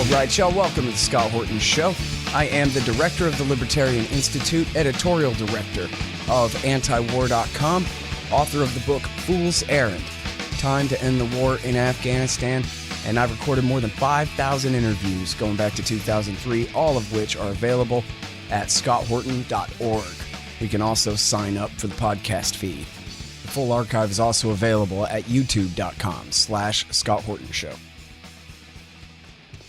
All right, y'all, welcome to the Scott Horton Show. I am the director of the Libertarian Institute, editorial director of antiwar.com, author of the book Fool's Errand, Time to End the War in Afghanistan, and I've recorded more than 5,000 interviews going back to 2003, all of which are available at scotthorton.org. You can also sign up for the podcast feed. The full archive is also available at youtube.com/Scott Horton Show.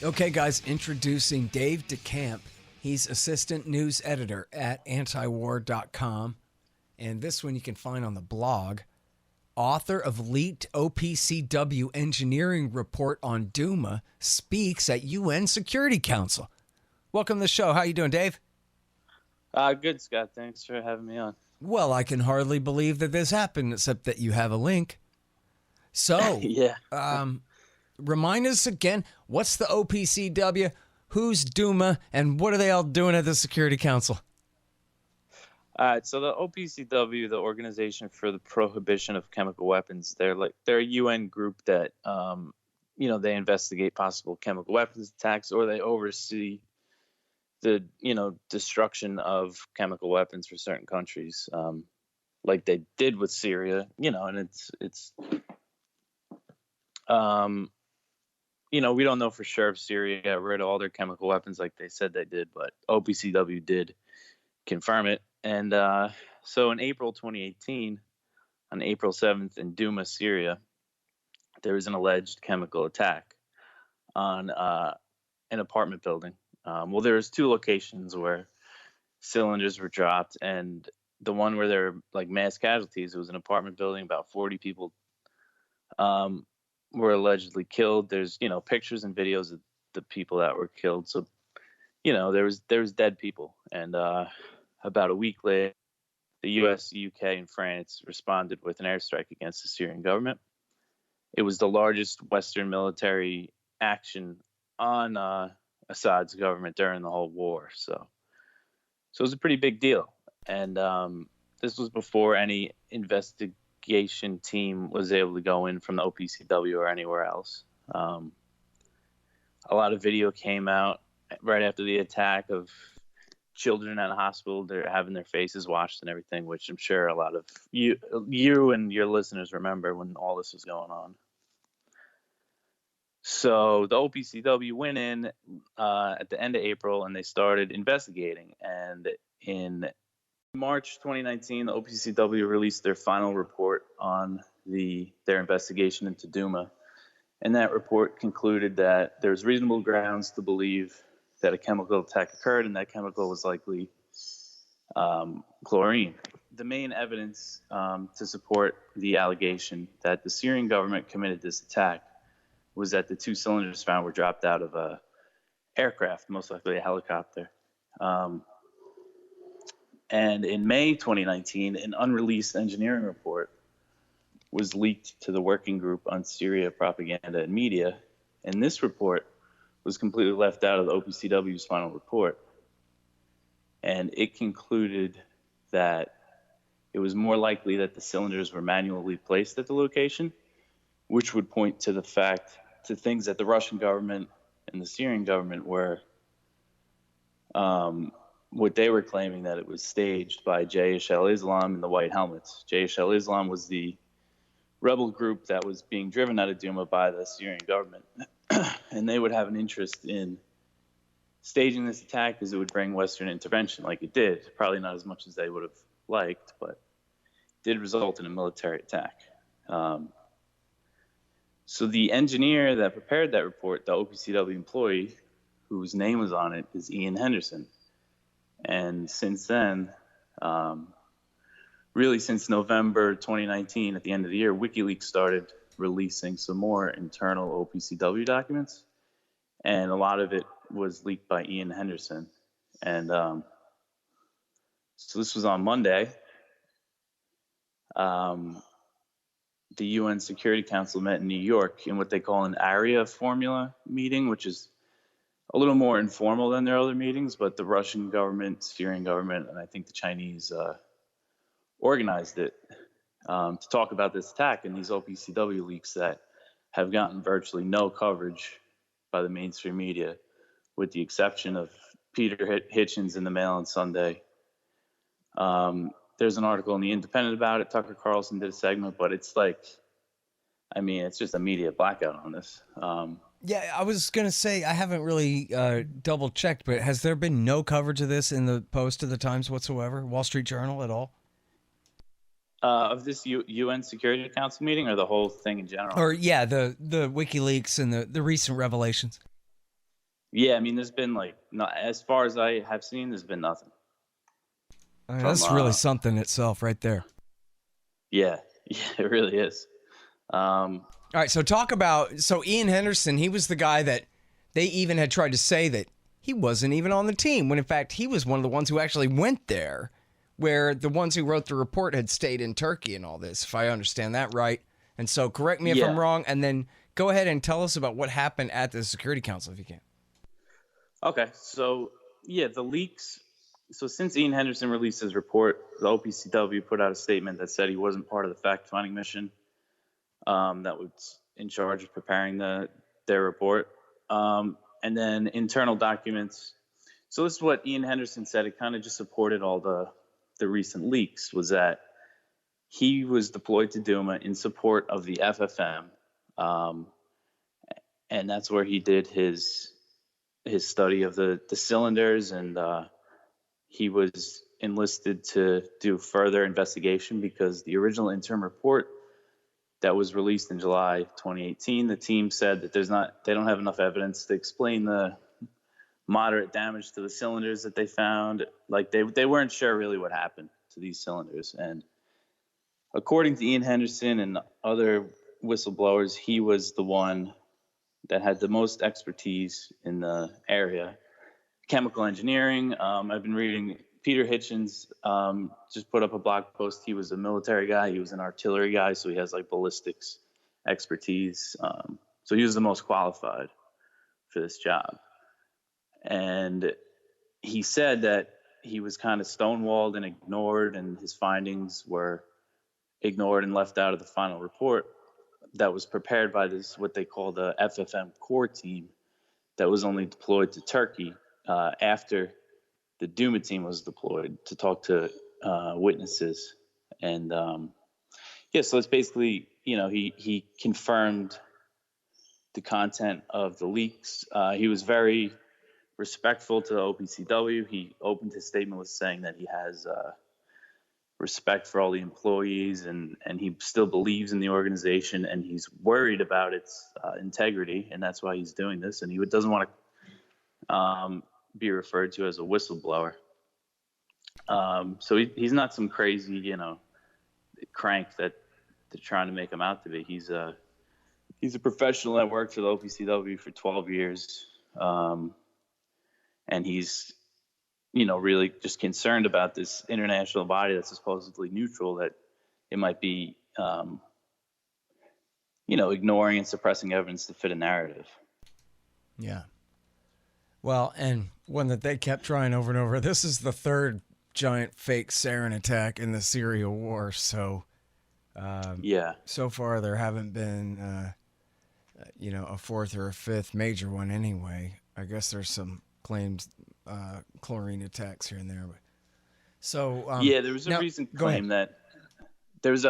Okay, guys, introducing Dave DeCamp. He's assistant news editor at antiwar.com. And this one you can find on the blog. Author of leaked OPCW engineering report on Douma, speaks at UN Security Council. Welcome to the show. How you doing, Dave? Good, Scott. Thanks for having me on. Well, I can hardly believe that this happened, except that you have a link. So, yeah. Remind us again, what's the OPCW, who's Douma, and what are they all doing at the Security Council? All right, so the OPCW, the Organization for the Prohibition of Chemical Weapons, they're a UN group that, they investigate possible chemical weapons attacks, or they oversee the, destruction of chemical weapons for certain countries, like they did with Syria, and we don't know for sure if Syria got rid of all their chemical weapons like they said they did, but OPCW did confirm it. And so in April 2018, on April 7th in Douma, Syria, there was an alleged chemical attack on an apartment building. There was two locations where cylinders were dropped, and the one where there were mass casualties, it was an apartment building, about 40 people were allegedly killed. There's, pictures and videos of the people that were killed. So, there was dead people. And about a week later, the US, UK, and France responded with an airstrike against the Syrian government. It was the largest Western military action on Assad's government during the whole war. So it was a pretty big deal. And this was before any investigation team was able to go in from the OPCW or anywhere else. A lot of video came out right after the attack of children at a hospital. They're having their faces washed and everything, which I'm sure a lot of you and your listeners remember when all this was going on. So the OPCW went in at the end of April and they started investigating. And in March 2019, the OPCW released their final report on their investigation into Douma. And that report concluded that there's reasonable grounds to believe that a chemical attack occurred, and that chemical was likely chlorine. The main evidence to support the allegation that the Syrian government committed this attack was that the two cylinders found were dropped out of a aircraft, most likely a helicopter. And in May 2019, an unreleased engineering report was leaked to the Working Group on Syria Propaganda and Media, and this report was completely left out of the OPCW's final report. And it concluded that it was more likely that the cylinders were manually placed at the location, which would point to things that the Russian government and the Syrian government were, what they were claiming, that it was staged by Jaish al-Islam and the White Helmets. Jaish al-Islam was the rebel group that was being driven out of Douma by the Syrian government. And they would have an interest in staging this attack because it would bring Western intervention like it did. Probably not as much as they would have liked, but it did result in a military attack. So the engineer that prepared that report, the OPCW employee whose name was on it, is Ian Henderson. And since then, really since November 2019, at the end of the year, WikiLeaks started releasing some more internal OPCW documents, and a lot of it was leaked by Ian Henderson. And so this was on Monday. The UN Security Council met in New York in what they call an area formula meeting, which is a little more informal than their other meetings, but the Russian government, Syrian government, and I think the Chinese organized it to talk about this attack and these OPCW leaks that have gotten virtually no coverage by the mainstream media, with the exception of Peter Hitchens in the Mail on Sunday. There's an article in The Independent about it. Tucker Carlson did a segment, but it's like, I mean, it's just a media blackout on this. Yeah, I was going to say, I haven't really double checked, but has there been no coverage of this in the Post of the Times whatsoever? Wall Street Journal at all? Of this UN Security Council meeting, or the whole thing in general? Or, yeah, the WikiLeaks and the recent revelations. Yeah, I mean, there's been, like, not, as far as I have seen, there's been nothing. I mean, that's really something itself right there. Yeah, it really is. All right, so Ian Henderson, he was the guy that they even had tried to say that he wasn't even on the team, when in fact he was one of the ones who actually went there, where the ones who wrote the report had stayed in Turkey and all this, if I understand that right. And so correct me if I'm wrong, and then go ahead and tell us about what happened at the Security Council if you can. Okay, so yeah, the leaks. So since Ian Henderson released his report, the OPCW put out a statement that said he wasn't part of the fact-finding mission that was in charge of preparing their report. And then internal documents. So this is what Ian Henderson said. It kind of just supported all the recent leaks, was that he was deployed to Douma in support of the FFM. And that's where he did his study of the cylinders, and he was enlisted to do further investigation because the original interim report that was released in July 2018, the team said that they don't have enough evidence to explain the moderate damage to the cylinders that they found. Like they weren't sure really what happened to these cylinders. And according to Ian Henderson and other whistleblowers, he was the one that had the most expertise in the area. Chemical engineering. I've been reading Peter Hitchens just put up a blog post. He was a military guy. He was an artillery guy, so he has like ballistics expertise. So he was the most qualified for this job. And he said that he was kind of stonewalled and ignored, and his findings were ignored and left out of the final report that was prepared by this, what they call the FFM core team, that was only deployed to Turkey after the Douma team was deployed to talk to witnesses. And so it's basically, he confirmed the content of the leaks. He was very respectful to the OPCW. He opened his statement with saying that he has respect for all the employees, and he still believes in the organization, and he's worried about its integrity, and that's why he's doing this. And he doesn't want to be referred to as a whistleblower. So he's not some crazy, crank that they're trying to make him out to be. He's a professional that worked for the OPCW for 12 years, and he's really just concerned about this international body that's supposedly neutral, that it might be, ignoring and suppressing evidence to fit a narrative. Yeah. Well, and one that they kept trying over and over. This is the third giant fake sarin attack in the Syria war. So, so far there haven't been, a fourth or a fifth major one anyway. I guess there's some claims, chlorine attacks here and there. But so there was a recent claim that there was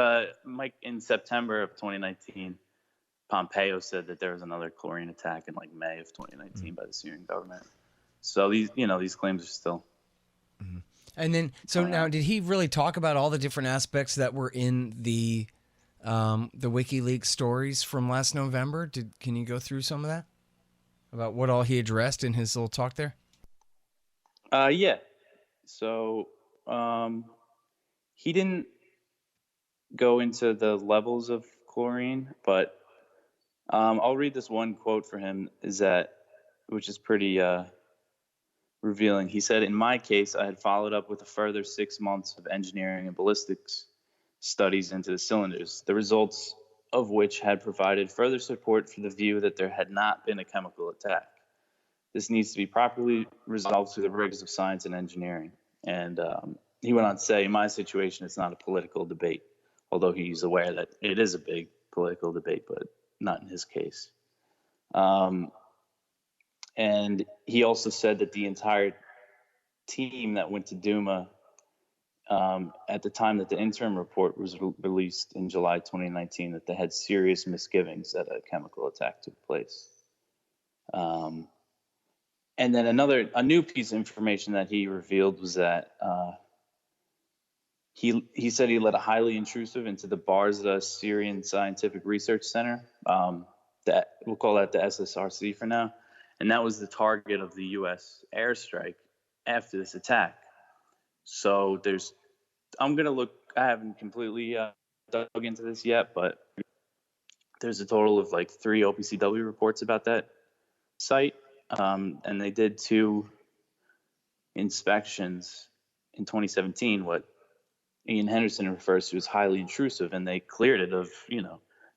Mike in September of 2019. Pompeo said that there was another chlorine attack in like May of 2019 by the Syrian government. So these claims are still. Mm-hmm. And then, so now, did he really talk about all the different aspects that were in the WikiLeaks stories from last November? Can you go through some of that about what all he addressed in his little talk there? Yeah. So he didn't go into the levels of chlorine, but I'll read this one quote for him, which is pretty revealing. He said, "In my case, I had followed up with a further 6 months of engineering and ballistics studies into the cylinders, the results of which had provided further support for the view that there had not been a chemical attack. This needs to be properly resolved through the rigors of science and engineering." And he went on to say, "In my situation, it's not a political debate," although he's aware that it is a big political debate, but not in his case. And he also said that the entire team that went to Douma, at the time that the interim report was released in July 2019, that they had serious misgivings that a chemical attack took place. And then a new piece of information that he revealed was that he said he led a highly intrusive into the Barza Syrian Scientific Research Center. That we'll call that the SSRC for now, and that was the target of the U.S. airstrike after this attack. So I'm gonna look. I haven't completely dug into this yet, but there's a total of like 3 OPCW reports about that site, and they did 2 inspections in 2017. What Ian Henderson refers to as highly intrusive, and they cleared it of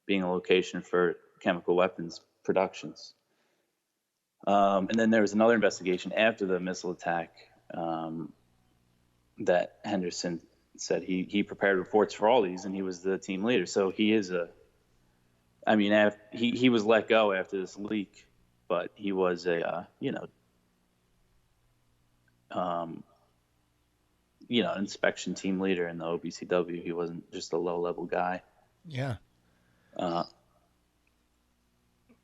being a location for chemical weapons productions. And then there was another investigation after the missile attack that Henderson said he prepared reports for all these, and he was the team leader. So he is he was let go after this leak, but he was an inspection team leader in the OPCW. He wasn't just a low-level guy. Yeah.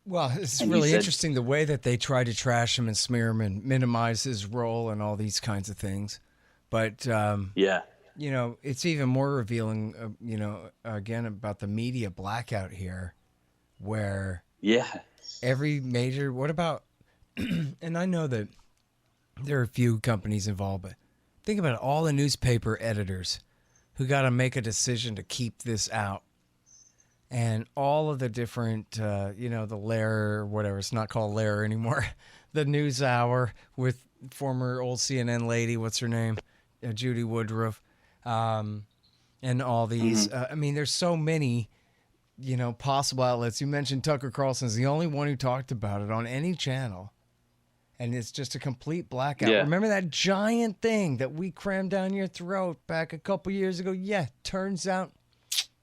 Well, it's really interesting the way that they try to trash him and smear him and minimize his role and all these kinds of things. But, it's even more revealing, again, about the media blackout here where every major, what about, and I know that there are a few companies involved, but think about it, all the newspaper editors who got to make a decision to keep this out. And all of the different, the Lair or whatever, it's not called Lair anymore, the News Hour with former old CNN lady, what's her name? Judy Woodruff, and all these. There's so many, possible outlets. You mentioned Tucker Carlson's the only one who talked about it on any channel. And it's just a complete blackout. Yeah. Remember that giant thing that we crammed down your throat back a couple years ago? Yeah, turns out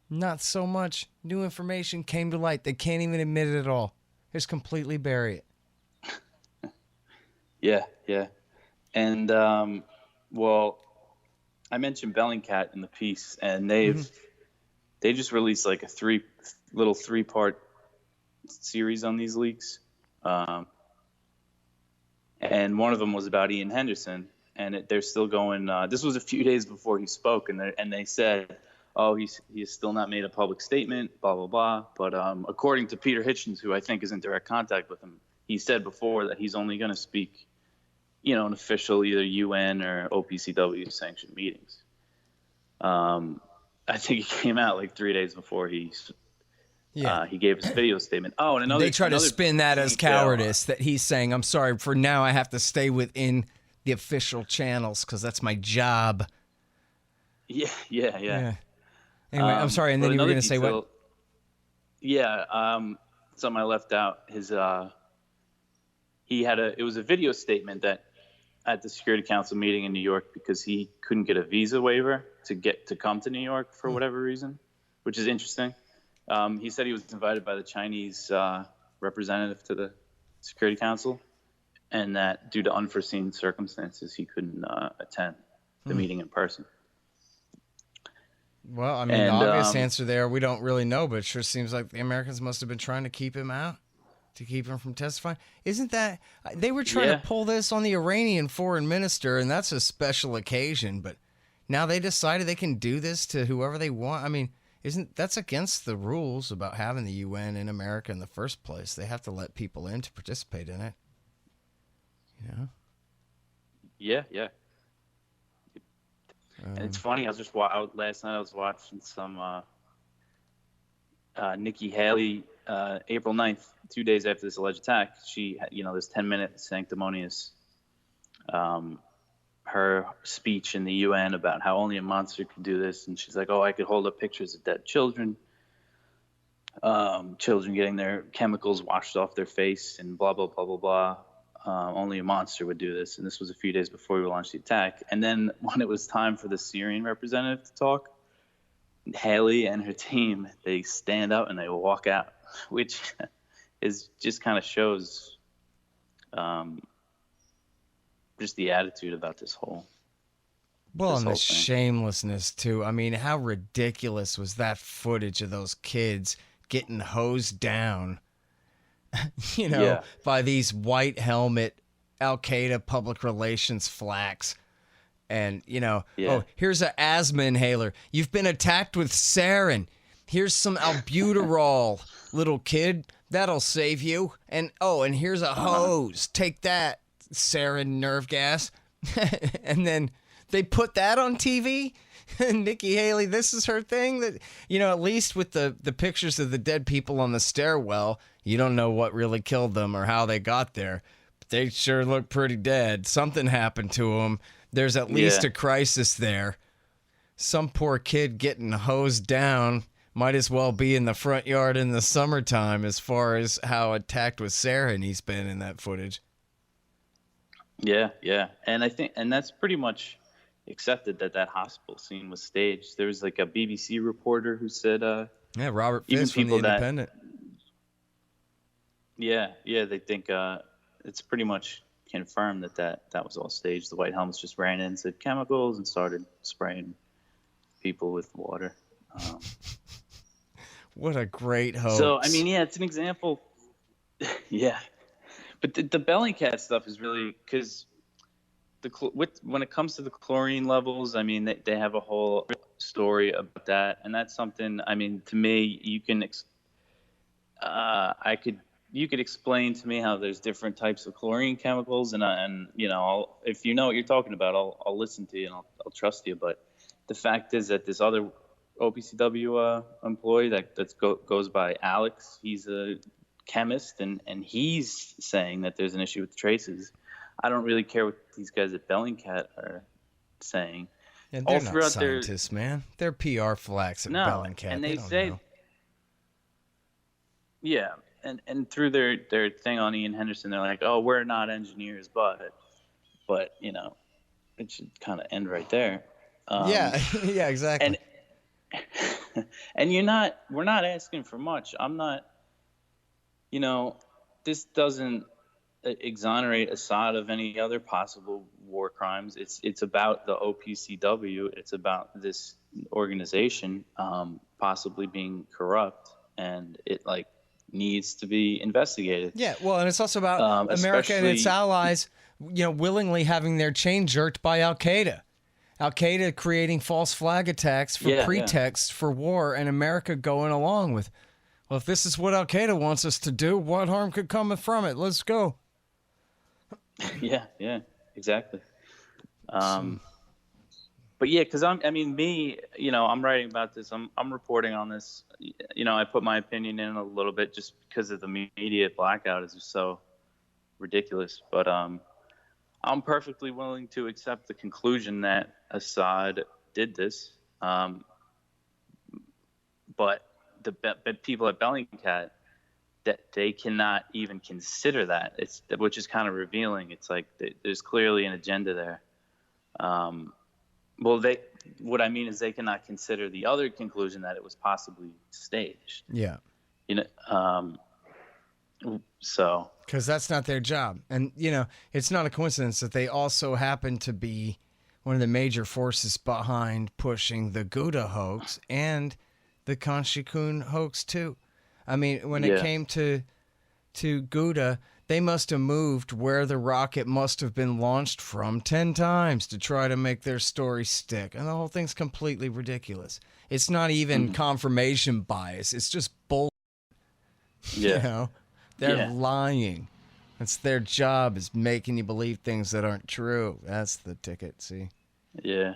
not so much. New information came to light. They can't even admit it at all. Just completely bury it. Yeah. And, I mentioned Bellingcat in the piece, and they just released like a 3-part series on these leaks. And one of them was about Ian Henderson, and they're still going. This was a few days before he spoke, and they said, "Oh, he's still not made a public statement, blah blah blah." But according to Peter Hitchens, who I think is in direct contact with him, he said before that he's only going to speak, in official either UN or OPCW sanctioned meetings. I think he came out like 3 days before he gave his video statement. Oh, and they try to spin that as cowardice, that he's saying, "I'm sorry, for now I have to stay within the official channels because that's my job." Yeah. Anyway, I'm sorry, and then you were going to say what? Yeah, something I left out. It was a video statement that at the Security Council meeting in New York because he couldn't get a visa waiver to come to New York for whatever reason, which is interesting. He said he was invited by the Chinese representative to the Security Council, and that due to unforeseen circumstances, he couldn't attend the meeting in person. Well, the obvious answer there, we don't really know, but it sure seems like the Americans must have been trying to keep him out, to keep him from testifying. Isn't that, they were trying to pull this on the Iranian foreign minister, and that's a special occasion, but now they decided they can do this to whoever they want. That's against the rules about having the UN in America in the first place? They have to let people in to participate in it. Yeah. And it's funny. Last night I was watching some Nikki Haley, April 9th, 2 days after this alleged attack. She, this 10-minute sanctimonious, her speech in the UN about how only a monster could do this, and she's like, "Oh, I could hold up pictures of dead children, children getting their chemicals washed off their face, and blah blah blah blah blah. Only a monster would do this." And this was a few days before we launched the attack. And then when it was time for the Syrian representative to talk, Haley and her team, they stand up and they walk out, which is just kind of shows just the attitude about this whole. Well, and the thing. shamelessness too. I mean, how ridiculous was that footage of those kids getting hosed down, by these white helmet Al-Qaeda public relations flacks. And, oh, here's an asthma inhaler. You've been attacked with sarin. Here's some albuterol, little kid. That'll save you. And, and here's a hose. Take that, sarin nerve gas. And then they put that on TV. And Nikki Haley, this is her thing. That at least with the pictures of the dead people on the stairwell, you don't know what really killed them or how they got there. But they sure look pretty dead. Something happened to them. There's at least a crisis there. Some poor kid getting hosed down might as well be in the front yard in the summertime as far as how attacked with sarin he's been in that footage. Yeah. And I think, and that's pretty much accepted that hospital scene was staged. There was like a BBC reporter who said, Robert Fisk from The Independent. They think it's pretty much confirmed that was all staged. The white helmets just ran in and said chemicals and started spraying people with water. What a great hoax. So, I mean, it's an example. Yeah. But the Bellingcat stuff is really because when it comes to the chlorine levels, I mean, they have a whole story about that. And that's something, I mean, to me, you can you could explain to me how there's different types of chlorine chemicals, and if you know what you're talking about, I'll listen to you and I'll trust you. But the fact is that this other OPCW employee that goes by Alex, he's a chemist, and he's saying that there's an issue with the traces. I don't really care what these guys at Bellingcat are saying. And they're not scientists, man. They're PR flacks at Bellingcat. And they don't say, know. Yeah. And through their thing on Ian Henderson, they're like, oh, we're not engineers, but it should kind of end right there. Yeah, exactly. And we're not asking for much. I'm not, this doesn't exonerate Assad of any other possible war crimes. It's about the OPCW. It's about this organization possibly being corrupt, and it needs to be investigated. Yeah, well, and it's also about America and its allies, willingly having their chain jerked by Al-Qaeda. Al-Qaeda creating false flag attacks for pretexts for war, and America going along with, well, if this is what Al-Qaeda wants us to do, what harm could come from it? Let's go. Yeah, exactly. But yeah, because I'm writing about this. I'm reporting on this. I put my opinion in a little bit just because of the media blackout is just so ridiculous. But I'm perfectly willing to accept the conclusion that Assad did this. But the people at Bellingcat, that they cannot even consider that. Which is kind of revealing. It's like there's clearly an agenda there. What I mean is they cannot consider the other conclusion that it was possibly staged. Yeah. So. Because that's not their job. And, it's not a coincidence that they also happen to be one of the major forces behind pushing the Gouda hoax and the Kanshikun hoax, too. I mean, when it came to Gouda, they must have moved where the rocket must have been launched from 10 times to try to make their story stick. And the whole thing's completely ridiculous. It's not even confirmation bias. It's just bull. Yeah. They're lying. That's their job, is making you believe things that aren't true. That's the ticket, see? Yeah.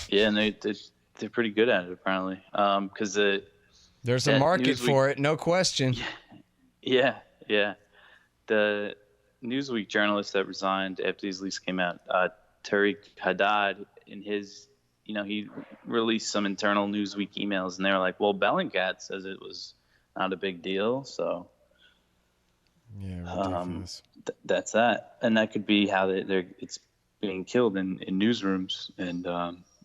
Yeah, and they're pretty good at it, apparently. Because there's a market for it, no question. Yeah. The Newsweek journalist that resigned after these leaks came out, Tariq Haddad, in his, he released some internal Newsweek emails, and they were like, well, Bellingcat says it was not a big deal, so yeah, ridiculous. That's that. And that could be how it's being killed in newsrooms, and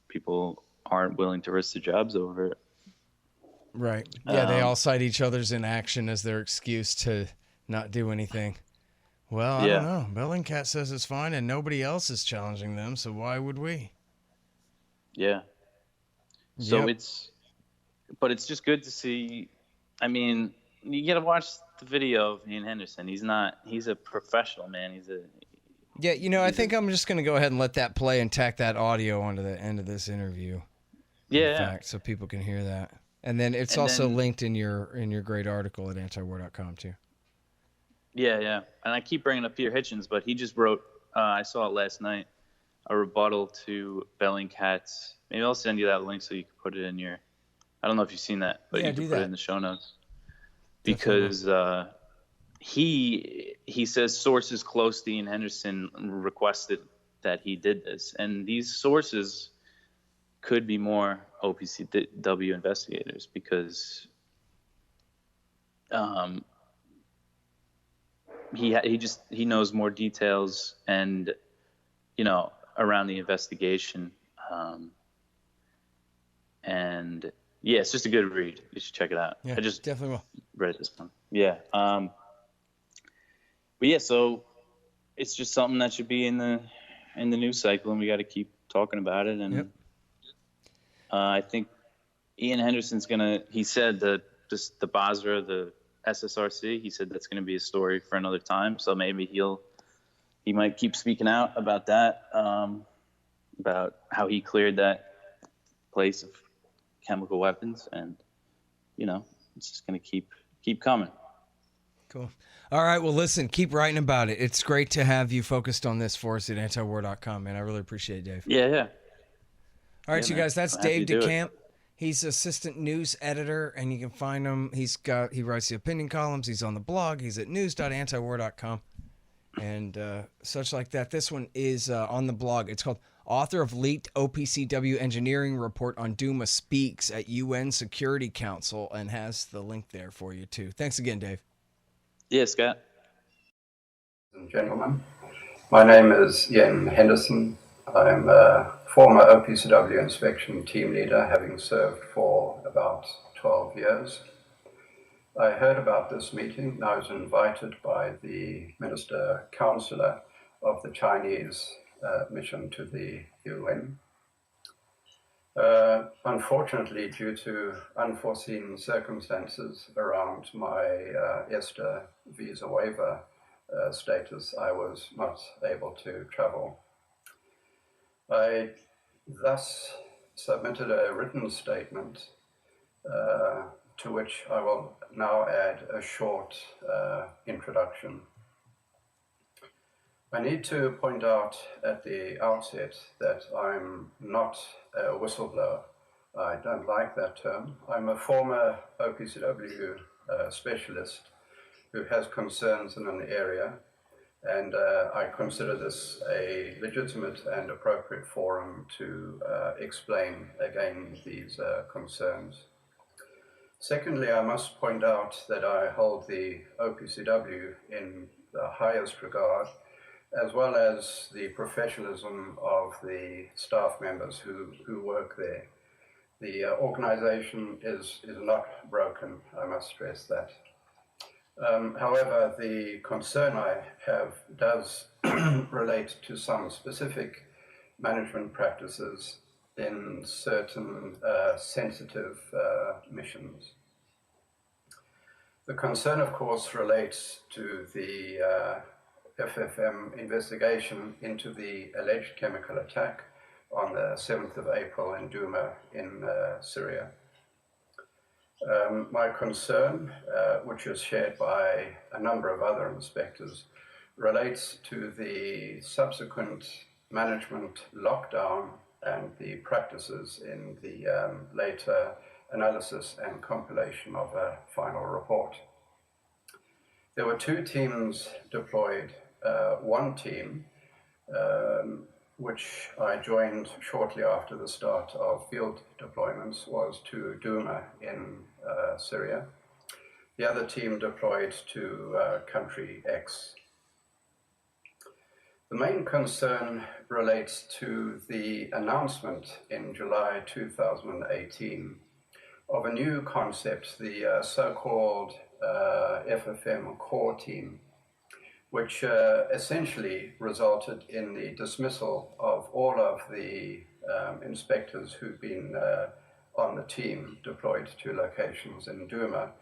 people aren't willing to risk their jobs over it. Right. Yeah, they all cite each other's inaction as their excuse to not do anything. Well, I don't know. Bellingcat says it's fine, and nobody else is challenging them, so why would we? Yeah. So it's just good to see. I mean, you got to watch the video of Ian Henderson. He's a professional, man. I think I'm just going to go ahead and let that play and tack that audio onto the end of this interview. Yeah. In fact, so people can hear that. And then it's also linked in your great article at antiwar.com too. Yeah. And I keep bringing up Peter Hitchens, but he just wrote, I saw it last night, a rebuttal to Bellingcat's. Maybe I'll send you that link so you can put it in your, I don't know if you've seen that, but you can put it in the show notes. Because he says sources close to Ian Henderson requested that he did this. And these sources could be more OPCW investigators because he knows more details and around the investigation, and it's just a good read. You should check it out. Yeah, I just definitely will. Read this one. But so it's just something that should be in the news cycle, and we got to keep talking about it. And I think Ian Henderson's he said that just the Basra, the SSRC, he said that's going to be a story for another time. So maybe he might keep speaking out about that, about how he cleared that place of chemical weapons, and it's just going to keep coming. Cool. All right. Well, listen, keep writing about it. It's great to have you focused on this for us at antiwar.com, man. I really appreciate it, Dave. Yeah. All right, you guys, that's Dave DeCamp. He's assistant news editor, and you can find him. He writes the opinion columns. He's on the blog. He's at news.antiwar.com and such like that. This one is on the blog. It's called Author of Leaked OPCW Engineering Report on Douma Speaks at UN Security Council, and has the link there for you, too. Thanks again, Dave. Yeah, Scott. Ladies and gentlemen, my name is Ian Henderson. I'm a former OPCW inspection team leader, having served for about 12 years. I heard about this meeting and I was invited by the Minister Counselor of the Chinese mission to the UN. Unfortunately, due to unforeseen circumstances around my ESTA visa waiver status, I was not able to travel. I thus submitted a written statement to which I will now add a short introduction. I need to point out at the outset that I'm not a whistleblower. I don't like that term. I'm a former OPCW specialist who has concerns in an area, and I consider this a legitimate and appropriate forum to explain again these concerns. Secondly, I must point out that I hold the OPCW in the highest regard, as well as the professionalism of the staff members who work there. The organization is not broken, I must stress that. However, the concern I have does relate to some specific management practices in certain sensitive missions. The concern, of course, relates to the FFM investigation into the alleged chemical attack on the 7th of April in Douma in Syria. My concern, which is shared by a number of other inspectors, relates to the subsequent management lockdown and the practices in the later analysis and compilation of a final report. There were two teams deployed. One team, which I joined shortly after the start of field deployments, was to Douma in Syria. The other team deployed to country X. The main concern relates to the announcement in July 2018 of a new concept, the so-called FFM core team, which essentially resulted in the dismissal of all of the inspectors who'd been on the team deployed to locations in Douma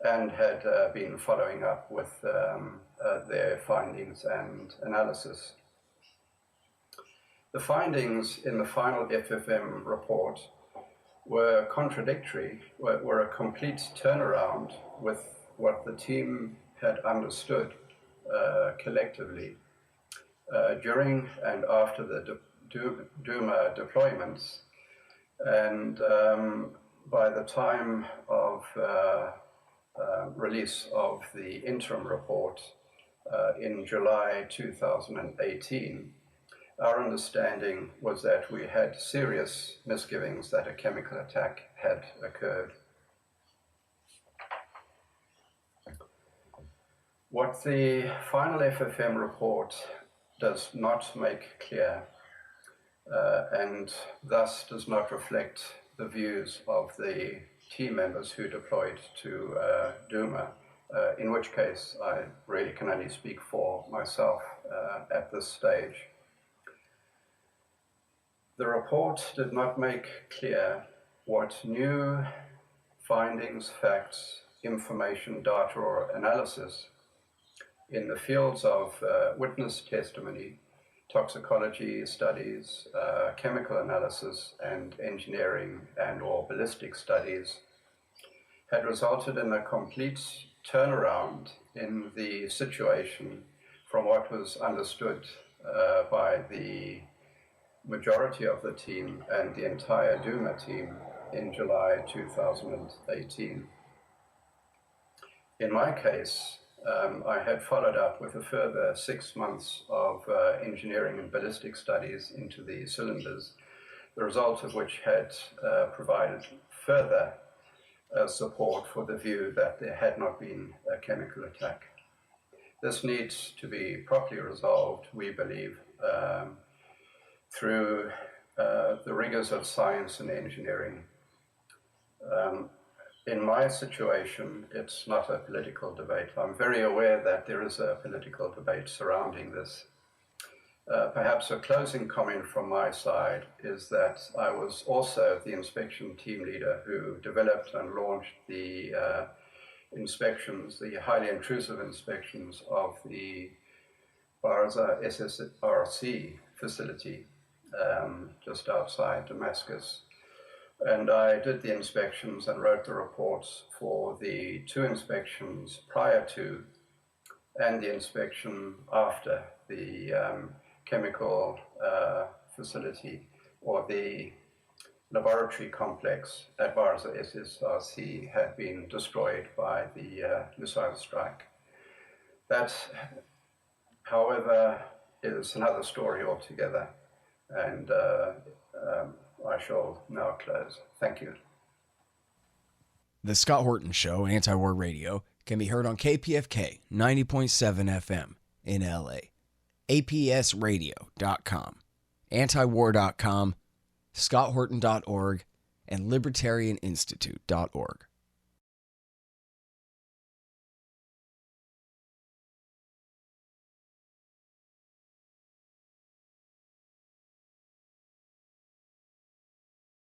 and had been following up with their findings and analysis. The findings in the final FFM report were contradictory, were a complete turnaround with what the team had understood collectively during and after the Douma deployments. And by the time of release of the interim report in July 2018, our understanding was that we had serious misgivings that a chemical attack had occurred. What the final FFM report does not make clear, and thus does not reflect the views of the team members who deployed to Douma, in which case I really can only speak for myself at this stage. The report did not make clear what new findings, facts, information, data, or analysis in the fields of witness testimony, toxicology studies, chemical analysis, and engineering and/or ballistic studies had resulted in a complete turnaround in the situation from what was understood by the majority of the team and the entire Douma team in July 2018. In my case, I had followed up with a further 6 months of engineering and ballistic studies into the cylinders, the result of which had provided further support for the view that there had not been a chemical attack. This needs to be properly resolved, we believe, through the rigors of science and engineering. In my situation, it's not a political debate. I'm very aware that there is a political debate surrounding this. Perhaps a closing comment from my side is that I was also the inspection team leader who developed and launched the inspections, the highly intrusive inspections of the Barza SSRC facility just outside Damascus. And I did the inspections and wrote the reports for the 2 inspections prior to and the inspection after the chemical facility or the laboratory complex at Barza SSRC had been destroyed by the missile strike. That, however, is another story altogether, and I shall now close. Thank you. The Scott Horton Show, Anti-War Radio, can be heard on KPFK 90.7 FM in LA, APSradio.com, antiwar.com, scotthorton.org, and libertarianinstitute.org.